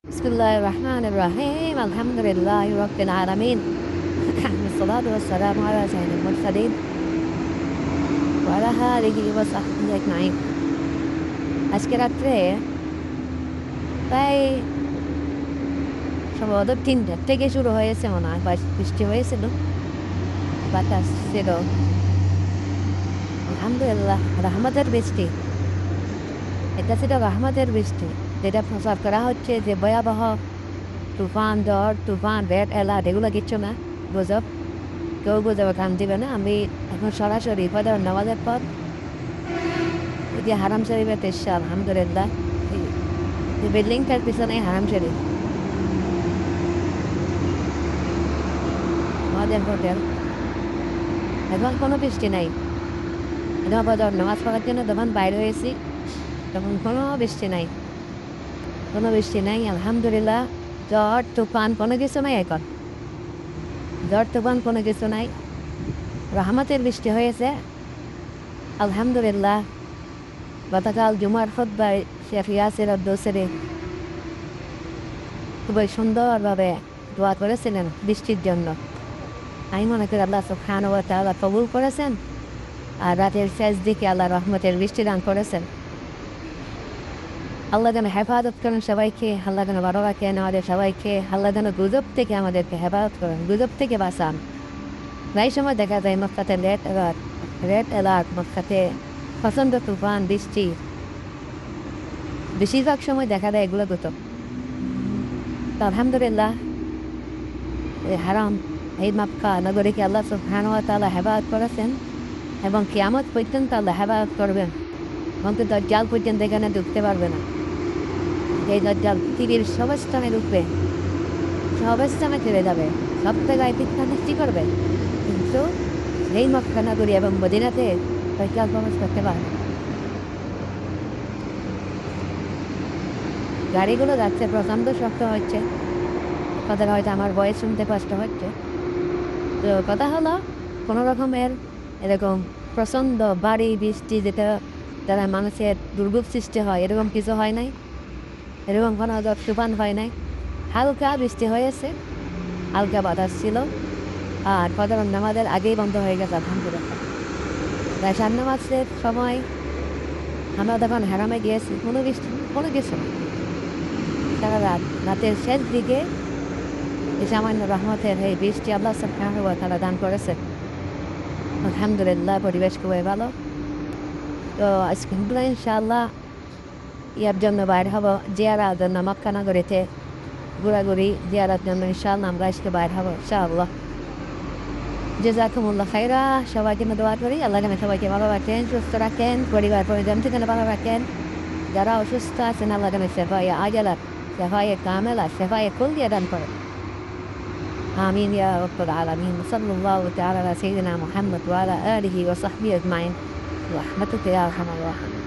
Bismillahir Rahmanir Rahim. Alhamdulillahi Rabbil Alamin. Wassalatu wassalamu ala sayyidil mursalin wa ala alihi wa sahbihi ajma'in। আজকে রাত্রে প্রায় সম্ভবত ৩টা থেকে শুরু হয়েছে মনে হয়, বৃষ্টি হয়েছিল, বাতাস ছিল। আলহামদুলিল্লাহ, রহমতের বৃষ্টি। এটা ছিল রহমতের বৃষ্টি, যেটা প্রচার করা হচ্ছে যে ভয়াবহ তুফান, ঝড়, তুফান, রেড অ্যালার্ট, এগুলো কিচ্ছু না, গুজব। কেউ গুজবে কান দিবে না। আমি এখন সরাসরি ফজর নামাজের পর যে হারাম শরীফের এসছি, আলহামদুলিল্লাহ। এই বিল্ডিংটার পিছনে হারাম শরীফ, আমাদের হোটেল। এখন কোনো বৃষ্টি নাই। এখন ফজর নামাজ পড়ার জন্য যখন বাইরে হয়েছি তখন কোনো বৃষ্টি নাই, কোনো বৃষ্টি নাই, আলহামদুলিল্লাহ। ঝড় তুফান কোনো কিছু নাই, এখন ঝড় তুফান কোনো কিছু নাই, রহমতের বৃষ্টি হয়েছে, আলহামদুলিল্লাহ। গতকাল জুমার খুতবায় শেখ ইয়াসির দোসরি খুবই সুন্দরভাবে দোয়া করেছিলেন বৃষ্টির জন্য। আমি মনে করি আল্লাহ সুবহানাহু ওয়া তাআলা কবুল করেছেন, আর রাতের শেষ দিকে আল্লাহ রহমতের বৃষ্টি দান করেছেন। আল্লাহ যেন হেফাজত করেন সবাইকে, আল্লাহ যেন ভালো রাখেন আমাদের সবাইকে, আল্লাহ যেন গুজব থেকে আমাদেরকে হেফাজত করেন, গুজব থেকে বাঁচান। প্রায় সময় দেখা যায় মক্কাতে রেড অ্যালার্ট, মক্কাতে প্রচণ্ড তুফান, বৃষ্টি, বেশিরভাগ সময় দেখা যায় এগুলো গুজব। তো আলহামদুলিল্লাহ, হারাম এই মক্কা নগরীকে আল্লাহ সুবহানাহু ওয়া তাআলা হেফাজত করেছেন এবং কিয়ামত পর্যন্ত আল্লাহ হেফাজত করবেন। কিন্তু দাজ্জাল পর্যন্ত এখানে ঢুকতে পারবে না। এই দাজ্জাল পৃথিবীর সব স্থানে ঢুকবে, সব স্থানে চলে যাবে, সব জায়গায় ফিতনা সৃষ্টি করবে, কিন্তু এই মক্কা নগরী এবং মদিনাতে দাজ্জাল প্রবেশ করতে পারবে না। গাড়িগুলো যাচ্ছে, প্রচণ্ড শক্ত হচ্ছে, কথা হয়তো আমার ভয়েস শুনতে কষ্ট হচ্ছে। তো কথা হলো, কোনো রকমের এরকম প্রচণ্ড ভারী বৃষ্টি যেটা দ্বারা মানুষের দুর্ভোগ সৃষ্টি হয়, এরকম কিছু হয় নাই, এরকম কোনো তুফান হয় নাই। হালকা বৃষ্টি হয়েছে, হালকা বাতাস ছিল, আর ফজর নামাজের আগেই বন্ধ হয়ে গেছে, আলহামদুলিল্লাহ। ঈশার নামাজের সময় আমরা তখন হারামে গিয়েছি, কোনো বৃষ্টি, কোনো কিছু না। সারা রাতের শেষ দিকে এই সামান্য রহমতের এই বৃষ্টি আল্লাহ সুবহানাহু ওয়া তাআলা দান করেছে, আলহামদুলিল্লাহ। পরিবেশ খুবই ভালো। তো আজকে ইনশাআল্লাহ ইয়ার জন্য বাইর হব, জিয়ারার জন্য মক্কা নগরীতে ঘোরাঘুরি জিয়ারার জন্য ইনশাআল্লাহ আমরা আজকে বাইর হব ইনশাআল্লাহ। জাযাকুমুল্লাহ খাইরা। সবাইকে দোয়া করি আল্লাহ যেন সবাইকে ভালো রাখেন, সুস্থ রাখেন, পরিবার পরিজন থেকে ভালো রাখেন। যারা অসুস্থ আছেন আল্লাহ যেন শেফায়ে আজালা, শেফায়ে কামেলা, শেফায়ে কুল্লিয়া দান করেন। آمين يا رب العالمين. صلى الله تعالى على سيدنا محمد وعلى آله وصحبه أجمعين برحمتك يا أرحم الراحمين.